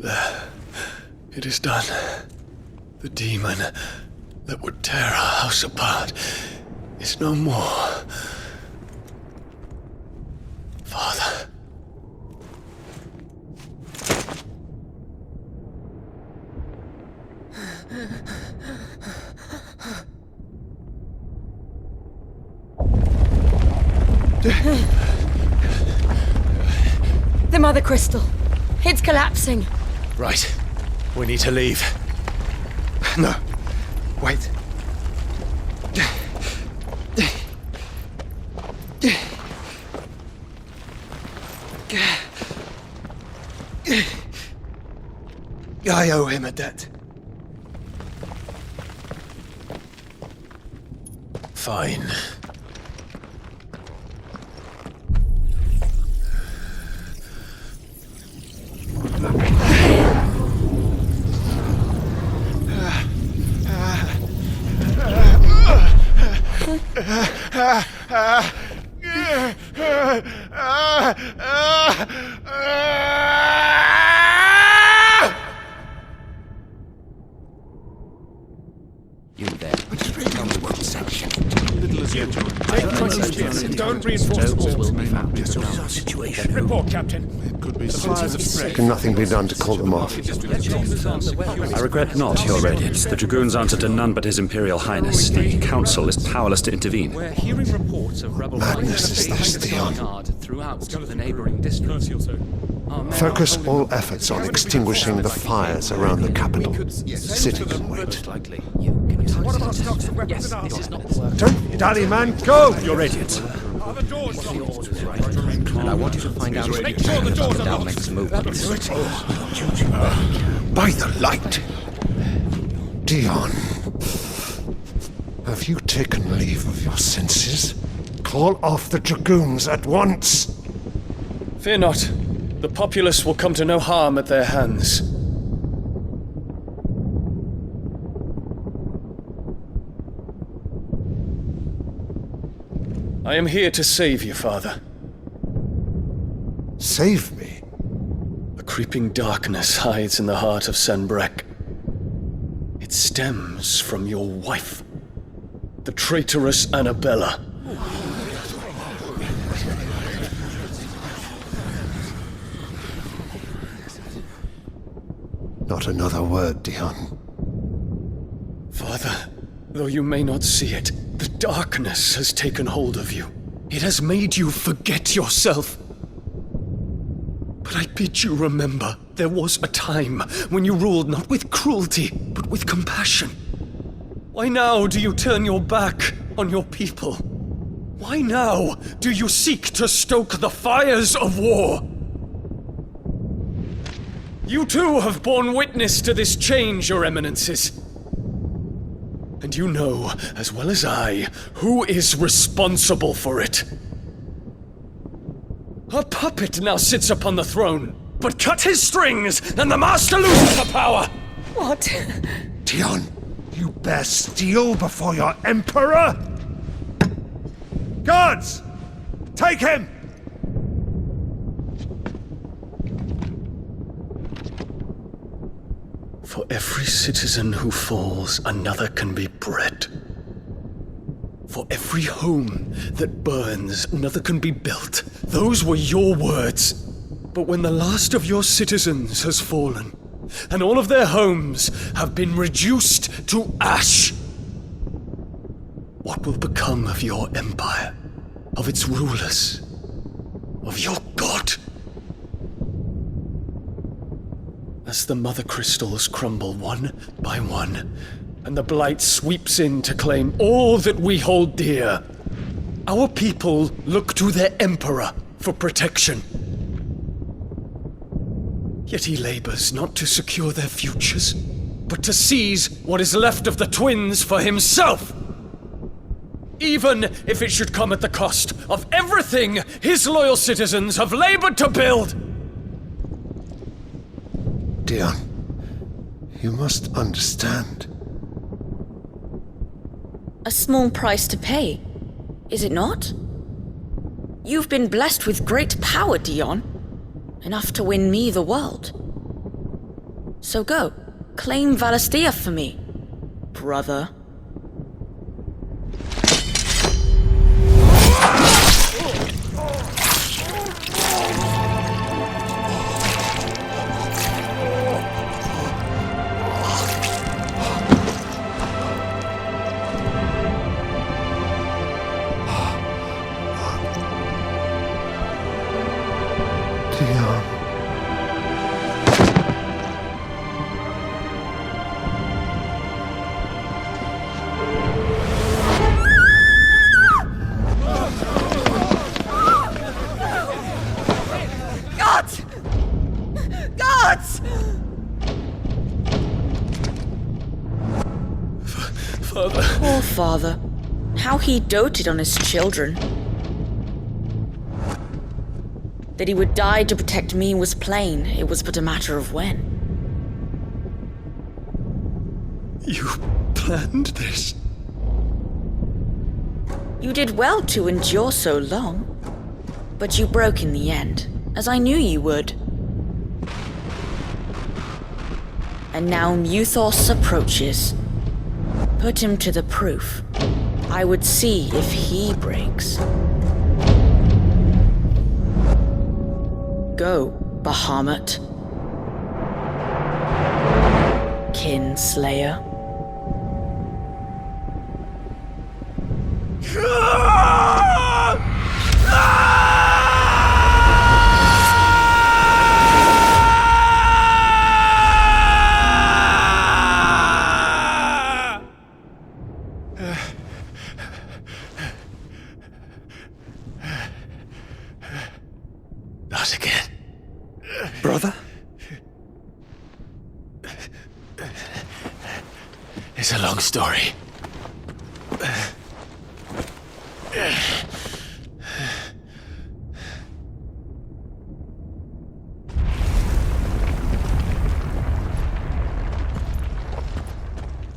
There. It is done. The demon that would tear our house apart is no more. Father. The Mother Crystal. It's collapsing. Right. We need to leave. No. Wait. I owe him a debt. Fine. You there. Don't reinforce the walls. May not be our situation. Report, Captain. It could be citizens. Can nothing be done to call them off? I regret not, Your Radiance. The Dragoons answer to none but His Imperial Highness. The Council is powerless to intervene. We're hearing reports of rebel Madness is this, Theon. throughout the neighboring districts. Focus all efforts on extinguishing the fires around the capital. City can wait. What about stocks of weapons and armor? Don't dally, man, go! Your Radiance. Are the doors locked? And I want you to find out Make sure the doors are locked. Dalmek's movements. By the light! Dion, have you taken leave of your senses? Call off the Dragoons at once! Fear not. The populace will come to no harm at their hands. I am here to save you, Father. Save me? A creeping darkness hides in the heart of Sanbreque. It stems from your wife, the traitorous Annabella. Not another word, Dion. Father, though you may not see it, the darkness has taken hold of you. It has made you forget yourself. But I bid you remember, there was a time when you ruled not with cruelty, but with compassion. Why now do you turn your back on your people? Why now do you seek to stoke the fires of war? You too have borne witness to this change, Your Eminences. And you know, as well as I, who is responsible for it. A puppet now sits upon the throne, but cut his strings, and the master loses the power! What? Dion, you bear steel before your emperor? Guards! Take him! For every citizen who falls, another can be bred. For every home that burns, another can be built. Those were your words. But when the last of your citizens has fallen, and all of their homes have been reduced to ash, what will become of your empire, of its rulers, of your god? As the Mothercrystals crumble one by one, and the Blight sweeps in to claim all that we hold dear, our people look to their Emperor for protection. Yet he labors not to secure their futures, but to seize what is left of the twins for himself! Even if it should come at the cost of everything his loyal citizens have labored to build! Dion, you must understand. A small price to pay, is it not? You've been blessed with great power, Dion. Enough to win me the world. So go, claim Valisthea for me, brother. Poor father. How he doted on his children. That he would die to protect me was plain. It was but a matter of when. You planned this? You did well to endure so long. But you broke in the end, as I knew you would. And now Muthos approaches. Put him to the proof. I would see if he breaks. Go, Bahamut. Kinslayer. Not again. Brother? It's a long story.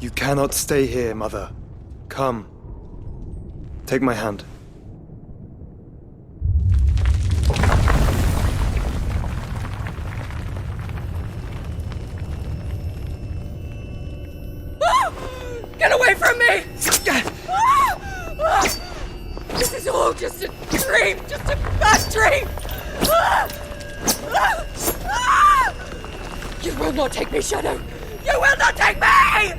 You cannot stay here, Mother. Come. Take my hand. Get away from me! This is all just a dream, just a bad dream! You will not take me, Shadow! You will not take me!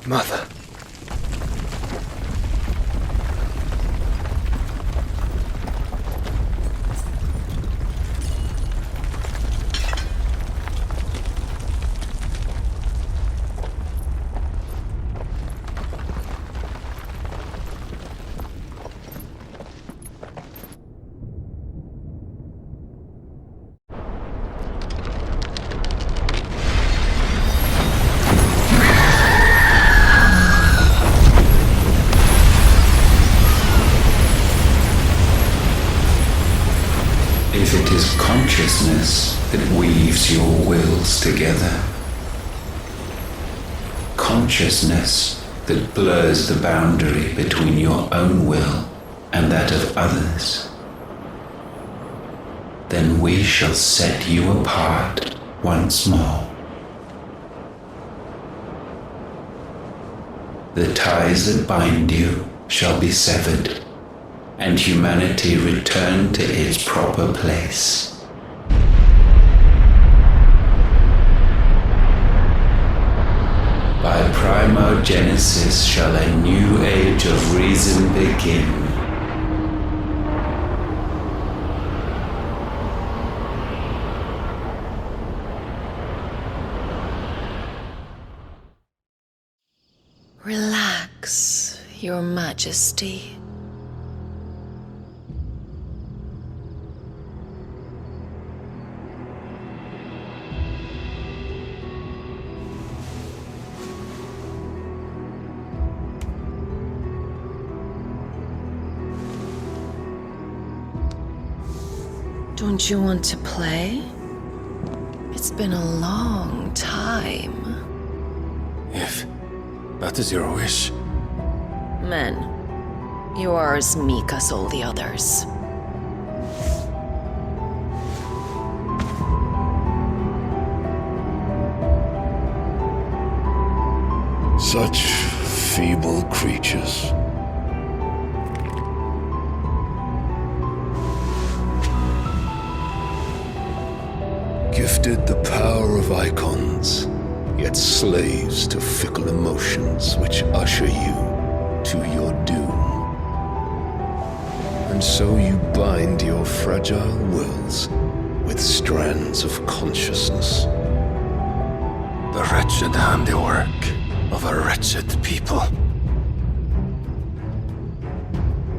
Mother. If it is consciousness that weaves your wills together, consciousness that blurs the boundary between your own will and that of others, then we shall set you apart once more. The ties that bind you shall be severed, and humanity return to its proper place. By primogenesis shall a new age of reason begin. Relax. Your Majesty. Don't you want to play? It's been a long time. If that is your wish. Men, you are as meek as all the others. Such feeble creatures. Gifted the power of Eikons, yet slaves to fickle emotions which usher you to your doom. And so you bind your fragile wills with strands of consciousness. The wretched handiwork of a wretched people.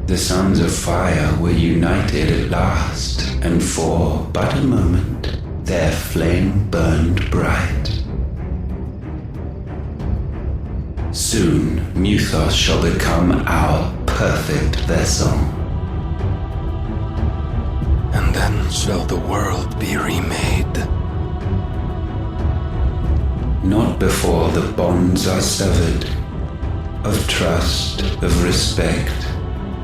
The sons of fire were united at last, and for but a moment their flame burned bright. Soon Mythos shall become our perfect vessel. And then shall the world be remade. Not before the bonds are severed, of trust, of respect,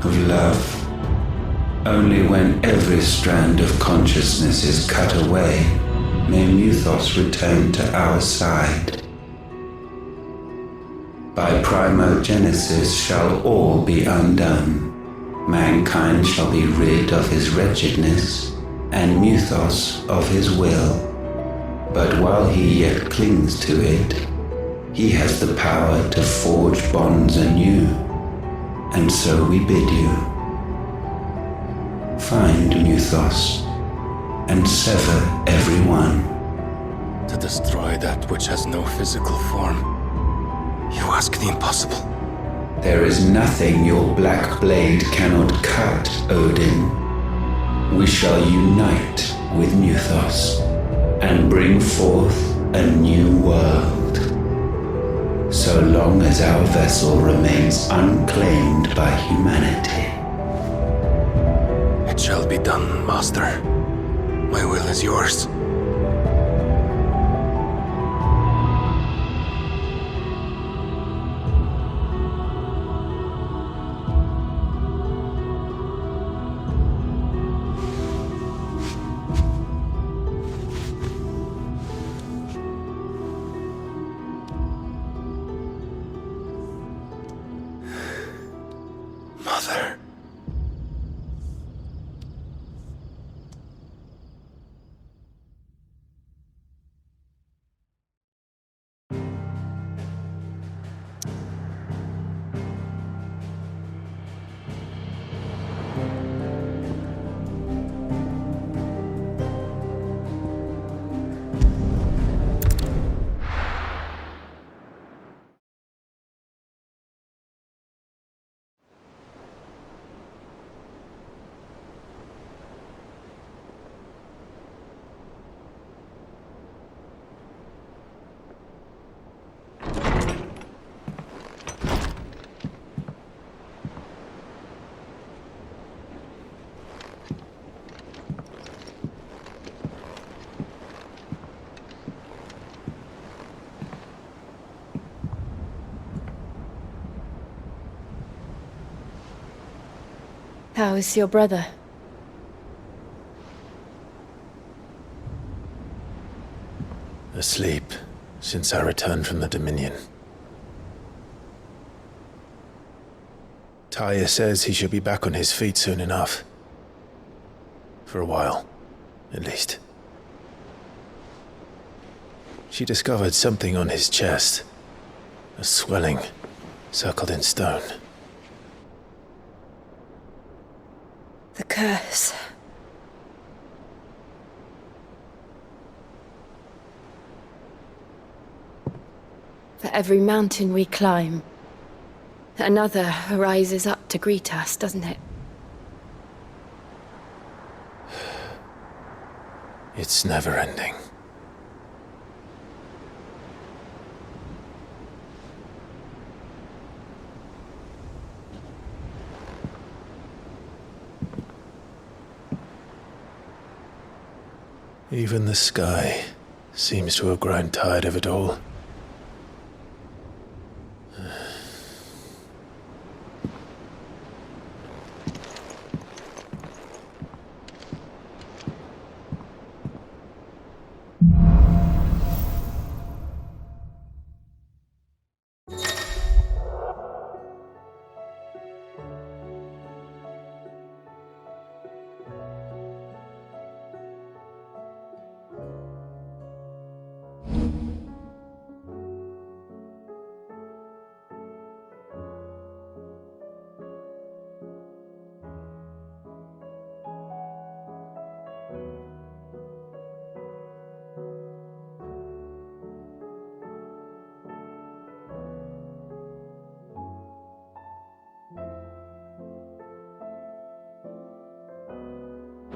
of love. Only when every strand of consciousness is cut away, may Mythos return to our side. By primogenesis shall all be undone. Mankind shall be rid of his wretchedness, and Mythos of his will. But while he yet clings to it, he has the power to forge bonds anew. And so we bid you, find Mythos, and sever every one. To destroy that which has no physical form. You ask the impossible. There is nothing your black blade cannot cut, Odin. We shall unite with Mythos, and bring forth a new world. So long as our vessel remains unclaimed by humanity. It shall be done, Master. My will is yours. Mother. How is your brother? Asleep since I returned from the Dominion. Talia says he should be back on his feet soon enough. For a while, at least. She discovered something on his chest. A swelling, circled in stone. The curse. For every mountain we climb, Another rises up to greet us, doesn't it? It's never ending. Even the sky seems to have grown tired of it all.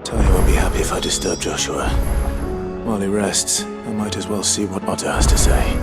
Tanya won't be happy if I disturb Joshua. While he rests, I might as well see what Otto has to say.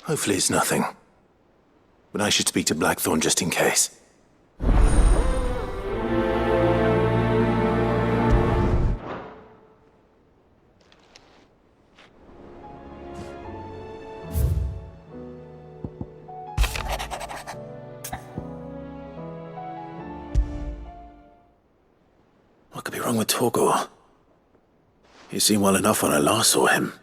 Hopefully it's nothing. But I should speak to Blackthorn just in case. What could be wrong with Torgor? He seemed well enough when I last saw him.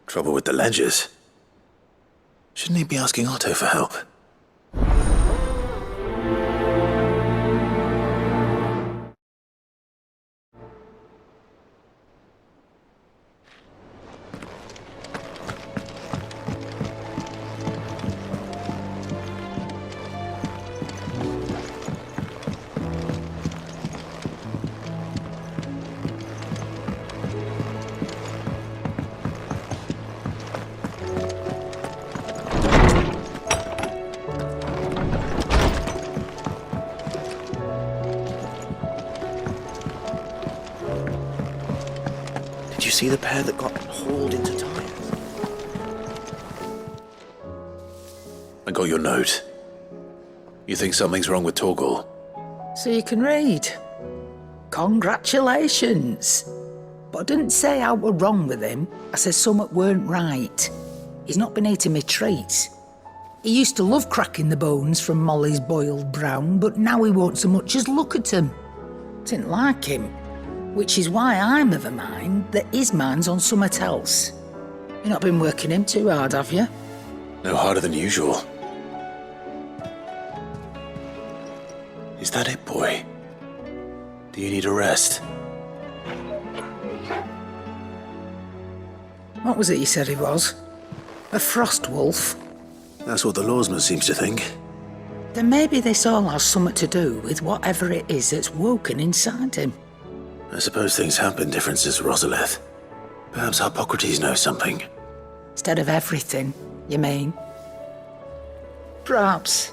Trouble with the ledgers. Shouldn't he be asking Otto for help? Did you see the pair that got hauled into tires? I got your note. You think something's wrong with Torgor? So you can read. Congratulations. But I didn't say I were wrong with him. I said something weren't right. He's not been eating me treats. He used to love cracking the bones from Molly's boiled brown, but now he won't so much as look at them. Didn't like him. Which is why I'm of a mind that his mind's on something else. You've not been working him too hard, have you? No harder than usual. Is that it, boy? Do you need a rest? What was it you said he was? A frost wolf? That's what the lawsman seems to think. Then maybe this all has something to do with whatever it is that's woken inside him. I suppose things have been different since Rosalith. Perhaps Hippocrates knows something. Instead of everything, you mean? Perhaps.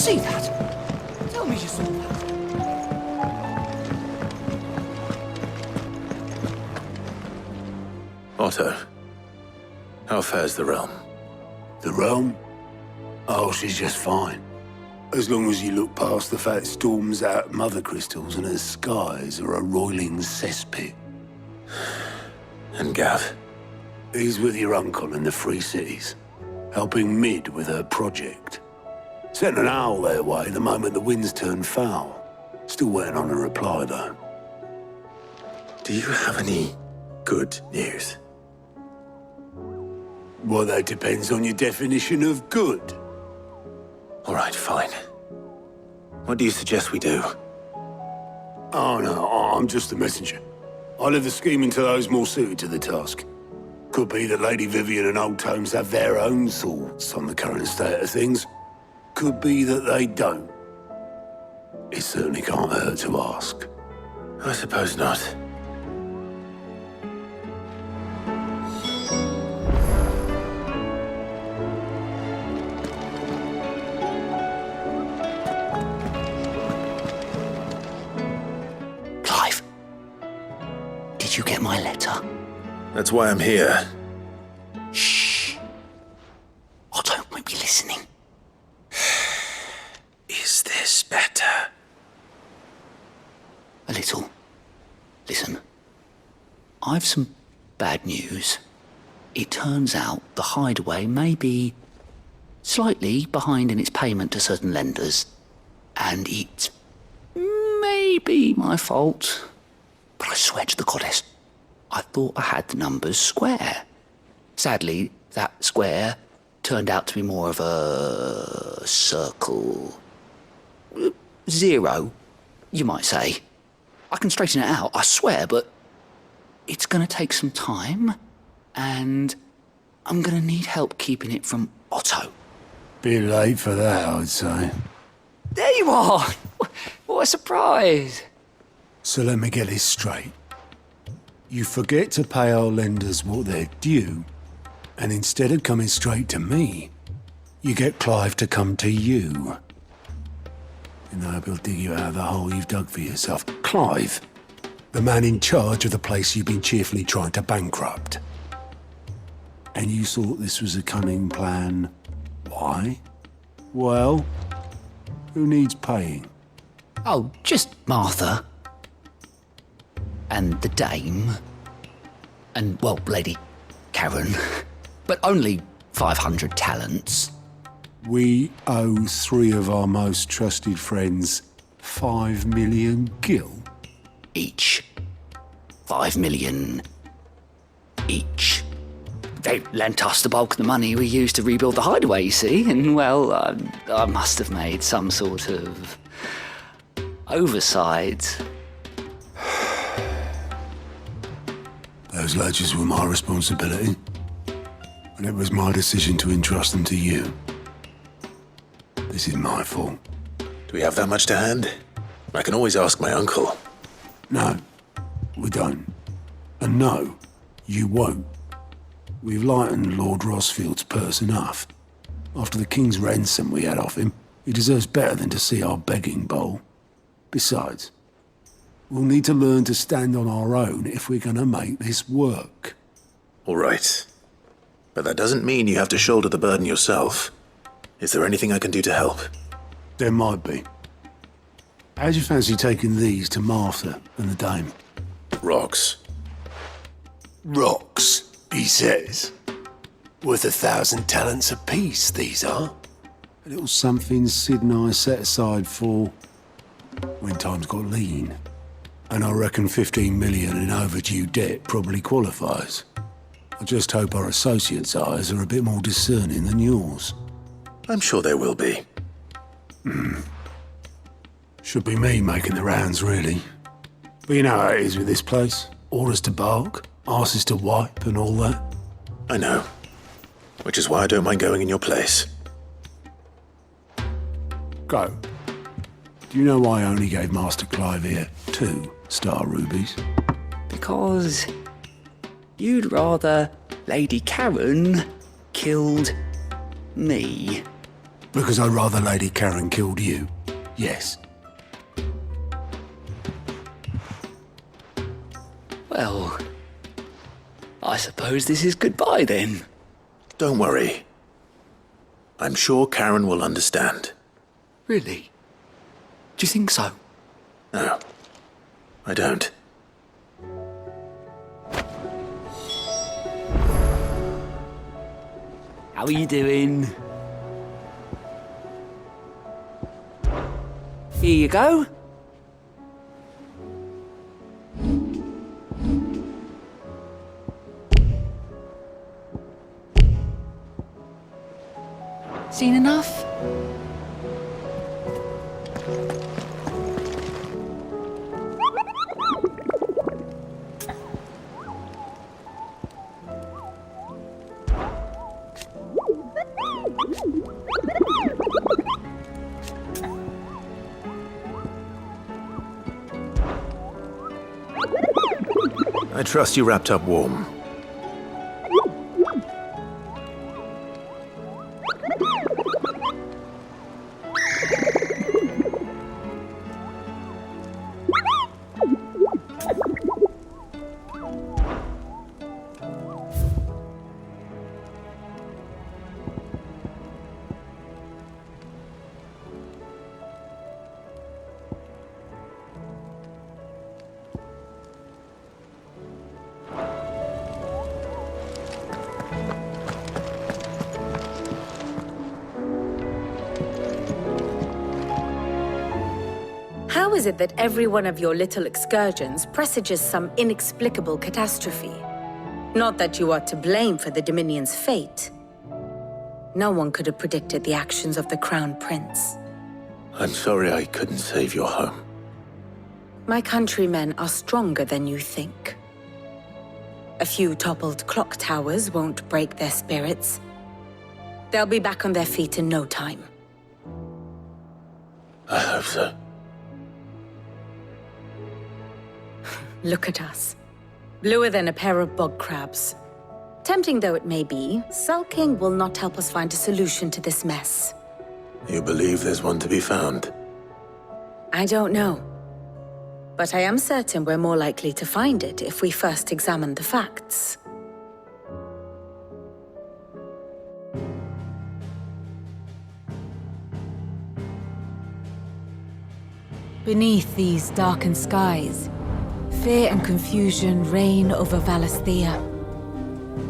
see that? Tell me you saw that. Otto, how fares the realm? The realm? Oh, she's just fine. As long as you look past the fat storms out Mothercrystals and her skies are a roiling cesspit. And Gav? He's with your uncle in the Free Cities, helping Mid with her project. Sent an owl their way the moment the winds turned foul. Still waiting on a reply, though. Do you have any good news? Well, that depends on your definition of good. All right, fine. What do you suggest we do? Oh, no, I'm just the messenger. I leave the scheming to those more suited to the task. Could be that Lady Vivian and Old Tomes have their own thoughts on the current state of things. Could be that they don't. It certainly can't hurt to ask. I suppose not. Clive, did you get my letter? That's why I'm here. Shh. Otto might be listening. Is this better? A little. Listen, I've some bad news. It turns out the Hideaway may be slightly behind in its payment to certain lenders, and it may be my fault. But I swear to the goddess, I thought I had the numbers square. Sadly, that square turned out to be more of a circle. 0, you might say. I can straighten it out, I swear, but it's gonna take some time, and I'm gonna need help keeping it from Otto. Bit late for that, I'd say. There you are! What a surprise! So let me get this straight. You forget to pay our lenders what they're due, and instead of coming straight to me, you get Clive to come to you. And I hope he'll dig you out of the hole you've dug for yourself. Clive, the man in charge of the place you've been cheerfully trying to bankrupt. And you thought this was a cunning plan. Why? Well, who needs paying? Oh, just Martha. And the dame. And, well, Lady Karen. But only 500 talents. We owe 3 of our most trusted friends 5 million gil. Each. 5 million each. They lent us the bulk of the money we used to rebuild the Hideaway, you see, and, well, I must have made some sort of oversight. Those ledgers were my responsibility, and it was my decision to entrust them to you. This is my fault. Do we have that much to hand? I can always ask my uncle. No, we don't. And no, you won't. We've lightened Lord Rosfield's purse enough. After the king's ransom we had off him, he deserves better than to see our begging bowl. Besides, we'll need to learn to stand on our own if we're gonna make this work. All right. But that doesn't mean you have to shoulder the burden yourself. Is there anything I can do to help? There might be. How'd you fancy taking these to Martha and the dame? Rocks. Rocks, he says. Worth 1,000 talents apiece, these are. A little something Sid and I set aside for when times got lean. And I reckon 15 million in overdue debt probably qualifies. I just hope our associates' eyes are a bit more discerning than yours. I'm sure there will be. Should be me making the rounds, really. But you know how it is with this place. Orders to bark, arses to wipe, and all that. I know. Which is why I don't mind going in your place. Go. Do you know why I only gave Master Clive here 2 star rubies? Because you'd rather Lady Karen killed me. Because I'd rather Lady Karen killed you. Yes. Well, I suppose this is goodbye then. Don't worry. I'm sure Karen will understand. Really? Do you think so? No, I don't. How are you doing? Here you go. Seen enough? I trust you wrapped up warm. How is it that every one of your little excursions presages some inexplicable catastrophe? Not that you are to blame for the Dominion's fate. No one could have predicted the actions of the Crown Prince. I'm sorry I couldn't save your home. My countrymen are stronger than you think. A few toppled clock towers won't break their spirits. They'll be back on their feet in no time. I hope so. Look at us. Bluer than a pair of bog crabs. Tempting though it may be, sulking will not help us find a solution to this mess. You believe there's one to be found? I don't know. But I am certain we're more likely to find it if we first examine the facts. Beneath these darkened skies, fear and confusion reign over Valisthea.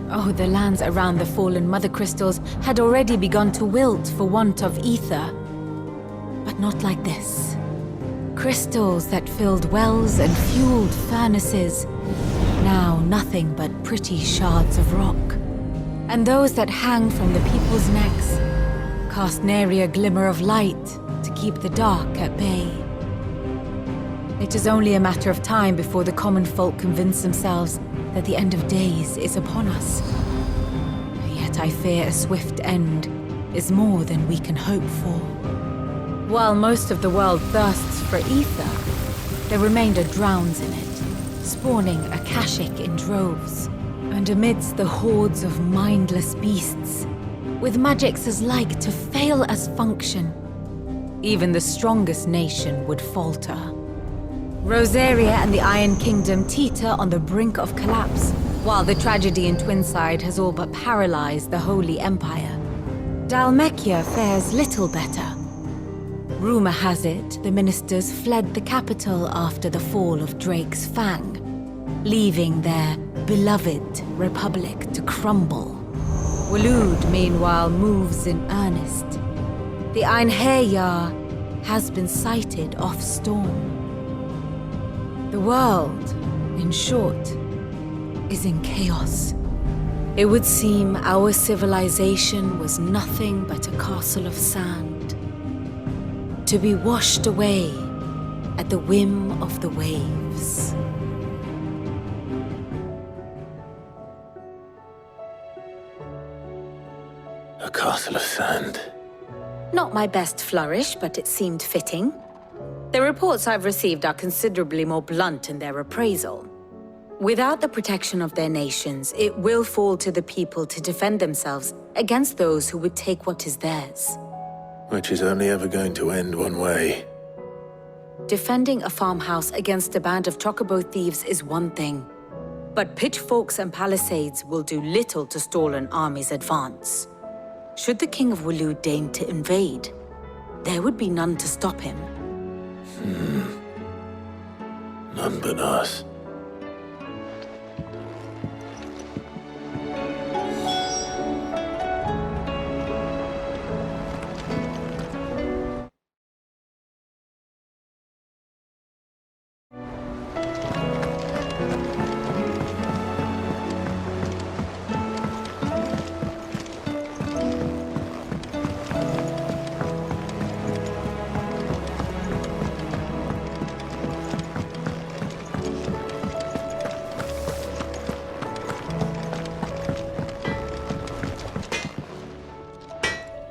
Oh, the lands around the fallen Mothercrystals had already begun to wilt for want of aether. But not like this. Crystals that filled wells and fueled furnaces, now nothing but pretty shards of rock. And those that hang from the people's necks cast nary a glimmer of light to keep the dark at bay. It is only a matter of time before the common folk convince themselves that the end of days is upon us. Yet I fear a swift end is more than we can hope for. While most of the world thirsts for aether, the remainder drowns in it, spawning Akashic in droves. And amidst the hordes of mindless beasts, with magicks as like to fail as function, even the strongest nation would falter. Rosaria and the Iron Kingdom teeter on the brink of collapse, while the tragedy in Twinside has all but paralyzed the Holy Empire. Dalmekia fares little better. Rumor has it the ministers fled the capital after the fall of Drake's Fang, leaving their beloved republic to crumble. Waloed, meanwhile, moves in earnest. The Einherjar has been sighted off Storm. The world, in short, is in chaos. It would seem our civilization was nothing but a castle of sand, to be washed away at the whim of the waves. A castle of sand. Not my best flourish, but it seemed fitting. The reports I've received are considerably more blunt in their appraisal. Without the protection of their nations, it will fall to the people to defend themselves against those who would take what is theirs. Which is only ever going to end one way. Defending a farmhouse against a band of chocobo thieves is one thing, but pitchforks and palisades will do little to stall an army's advance. Should the King of Wulu deign to invade, there would be none to stop him. None but us.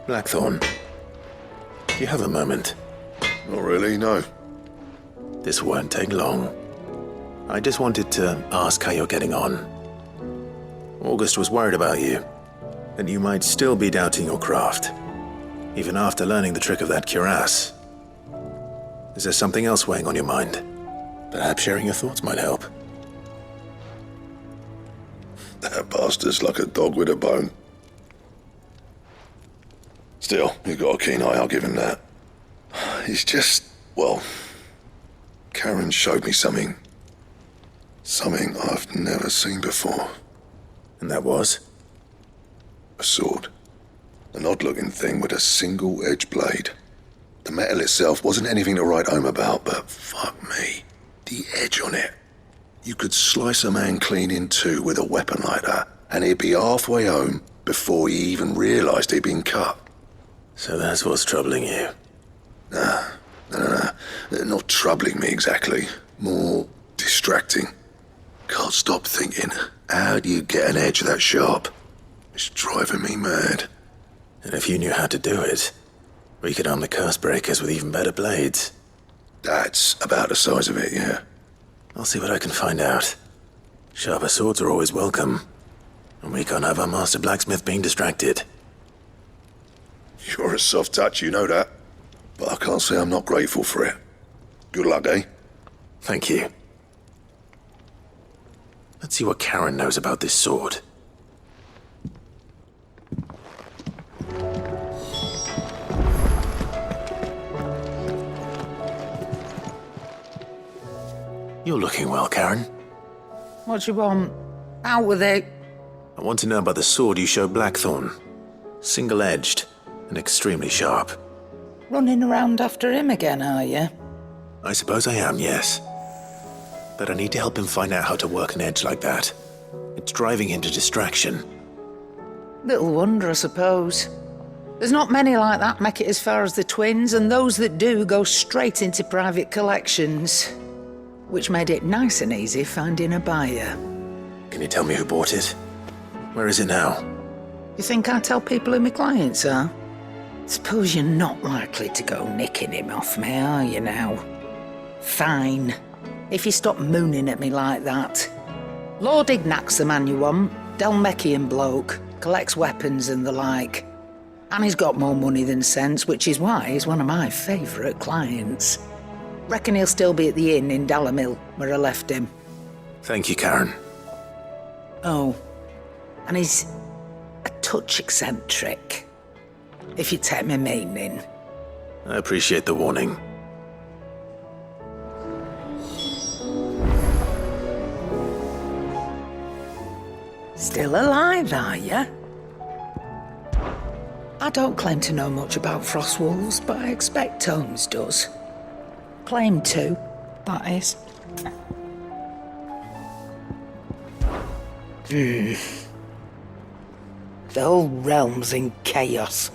Blackthorn, do you have a moment? Not really, no. This won't take long. I just wanted to ask how you're getting on. August was worried about you, that you might still be doubting your craft, even after learning the trick of that cuirass. Is there something else weighing on your mind? Perhaps sharing your thoughts might help. That bastard's like a dog with a bone. Still, you've got a keen eye, I'll give him that. It's just, well, Karen showed me something. Something I've never seen before. And that was? A sword. An odd-looking thing with a single-edged blade. The metal itself wasn't anything to write home about, but fuck me, the edge on it. You could slice a man clean in two with a weapon like that, and he'd be halfway home before he even realised he'd been cut. So that's what's troubling you? Nah. Not troubling me exactly. More distracting. Can't stop thinking, how do you get an edge that sharp? It's driving me mad. And if you knew how to do it, we could arm the curse breakers with even better blades. That's about the size of it, yeah. I'll see what I can find out. Sharper swords are always welcome. And we can't have our master blacksmith being distracted. You're a soft touch, you know that. But I can't say I'm not grateful for it. Good luck, eh? Thank you. Let's see what Karen knows about this sword. You're looking well, Karen. What do you want? Out with it. I want to know about the sword you showed Blackthorn. Single-edged and extremely sharp. Running around after him again, are you? I suppose I am, yes. But I need to help him find out how to work an edge like that. It's driving him to distraction. Little wonder, I suppose. There's not many like that make it as far as the twins, and those that do go straight into private collections. Which made it nice and easy finding a buyer. Can you tell me who bought it? Where is it now? You think I tell people who my clients are? Suppose you're not likely to go nicking him off me, are you now? Fine. If you stop mooning at me like that. Lord Ignac's the man you want. Dalmekian bloke. Collects weapons and the like. And he's got more money than sense, which is why he's one of my favourite clients. Reckon he'll still be at the inn in Dalamil, where I left him. Thank you, Karen. Oh, and he's a touch eccentric, if you take my meaning. I appreciate the warning. Still alive, are you? I don't claim to know much about Frostwolves, but I expect Tomes does. Claim to, that is. The whole realm's in chaos.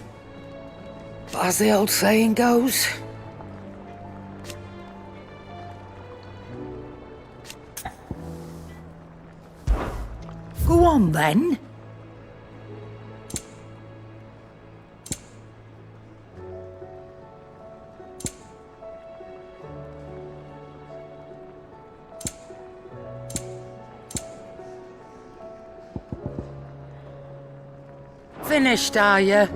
But as the old saying goes... Go on, then. Finished, are you?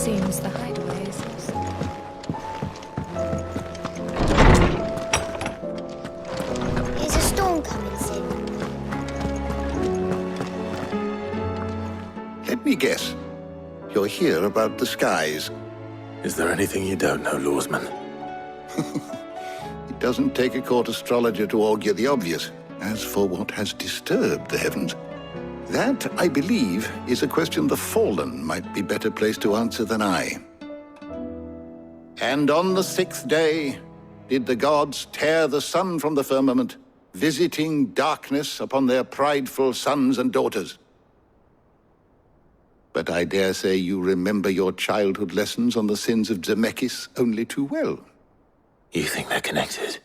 Seems the hideaway is lost. Is a storm coming soon? Let me guess. You're here about the skies. Is there anything you don't know, Lawsman? It doesn't take a court astrologer to augur the obvious. As for what has disturbed the heavens, that, I believe, is a question the Fallen might be better placed to answer than I. And on the 6th day did the gods tear the sun from the firmament, visiting darkness upon their prideful sons and daughters. But I dare say you remember your childhood lessons on the sins of Zemeckis only too well. You think they're connected?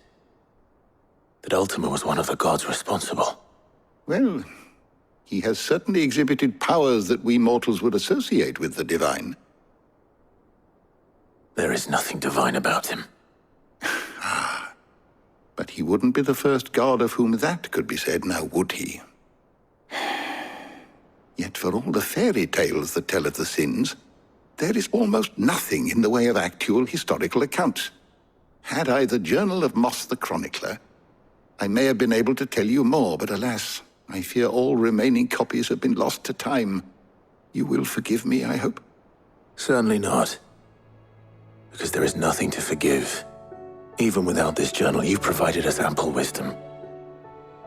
That Ultima was one of the gods responsible? Well, he has certainly exhibited powers that we mortals would associate with the divine. There is nothing divine about him. But he wouldn't be the first god of whom that could be said, now would he? Yet for all the fairy tales that tell of the sins, there is almost nothing in the way of actual historical accounts. Had I the Journal of Moss the Chronicler, I may have been able to tell you more, but alas, I fear all remaining copies have been lost to time. You will forgive me, I hope? Certainly not. Because there is nothing to forgive. Even without this journal, you've provided us ample wisdom.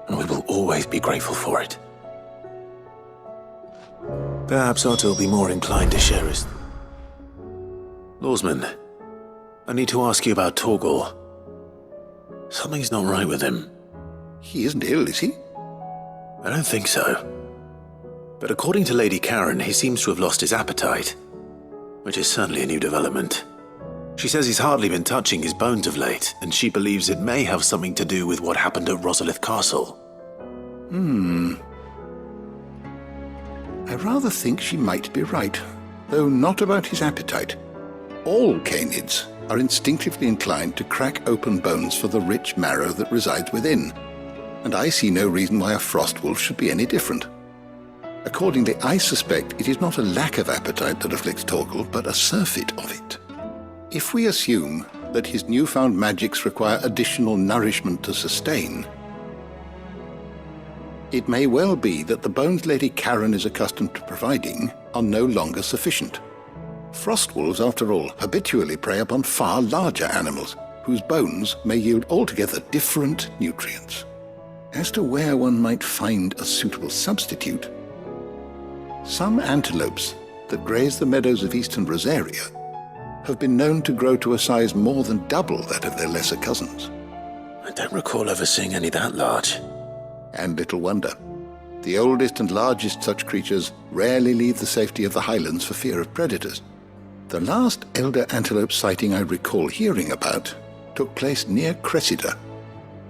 And we will always be grateful for it. Perhaps Otto will be more inclined to share his... Lawsman, I need to ask you about Torgal. Something's not right with him. He isn't ill, is he? I don't think so. But according to Lady Karen, he seems to have lost his appetite, which is certainly a new development. She says he's hardly been touching his bones of late, and she believes it may have something to do with what happened at Rosalith Castle. I rather think she might be right, though not about his appetite. All canids are instinctively inclined to crack open bones for the rich marrow that resides within, and I see no reason why a frost wolf should be any different. Accordingly, I suspect it is not a lack of appetite that afflicts Torgal, but a surfeit of it. If we assume that his newfound magics require additional nourishment to sustain, it may well be that the bones Lady Karen is accustomed to providing are no longer sufficient. Frost wolves, after all, habitually prey upon far larger animals, whose bones may yield altogether different nutrients. As to where one might find a suitable substitute, some antelopes that graze the meadows of eastern Rosaria have been known to grow to a size more than double that of their lesser cousins. I don't recall ever seeing any that large. And little wonder. The oldest and largest such creatures rarely leave the safety of the highlands for fear of predators. The last elder antelope sighting I recall hearing about took place near Cressida,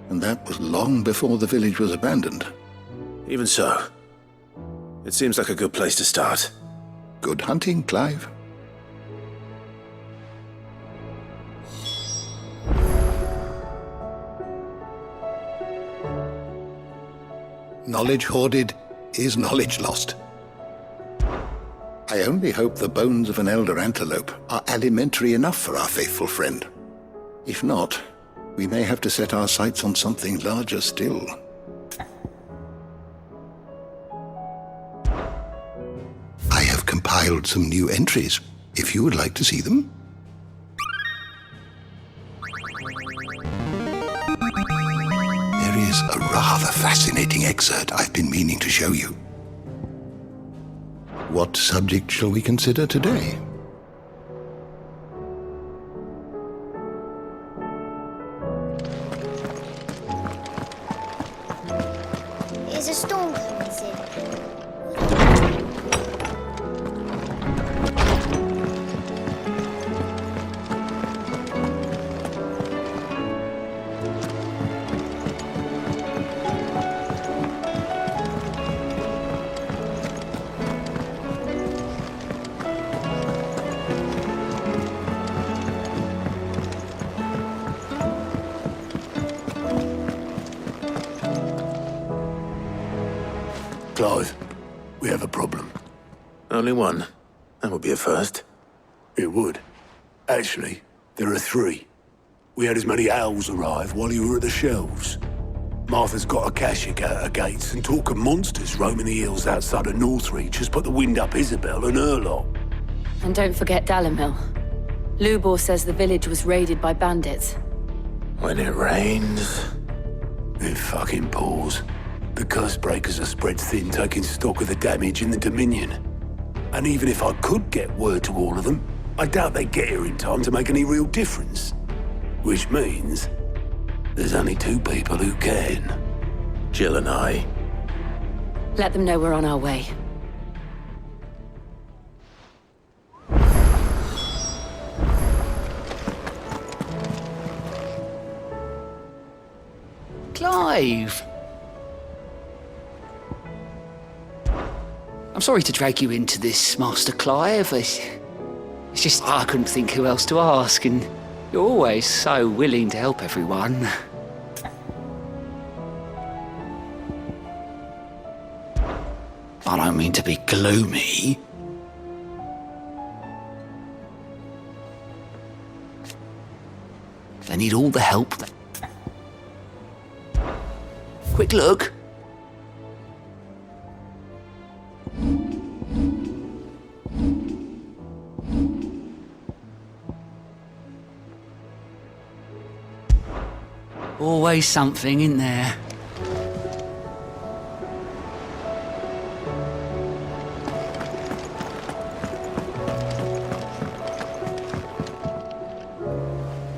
and that was long before the village was abandoned. Even so, it seems like a good place to start. Good hunting, Clive. Knowledge hoarded is knowledge lost. I only hope the bones of an elder antelope are alimentary enough for our faithful friend. If not, we may have to set our sights on something larger still. I have compiled some new entries, if you would like to see them. There is a rather fascinating excerpt I've been meaning to show you. What subject shall we consider today? Is a storm coming soon? Clive, we have a problem. Only one. That would be a first. It would. Actually, there are 3. We had as many owls arrive while you were at the shelves. Martha's got a Kashik at her gates, and talk of monsters roaming the hills outside of Northreach has put the wind up Isabel and her lot. And don't forget Dalimil. Lubor says the village was raided by bandits. When it rains... It fucking pours. The curse breakers are spread thin, taking stock of the damage in the Dominion. And even if I could get word to all of them, I doubt they'd get here in time to make any real difference. Which means there's only 2 people who can. Jill and I. Let them know we're on our way. Clive! I'm sorry to drag you into this, Master Clive. It's just I couldn't think who else to ask, and you're always so willing to help everyone. I don't mean to be gloomy. They need all the help that... Quick look. Always something in there.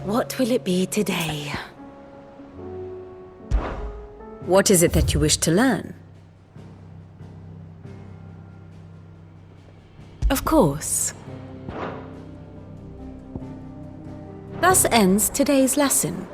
What will it be today? What is it that you wish to learn? Of course. Thus ends today's lesson.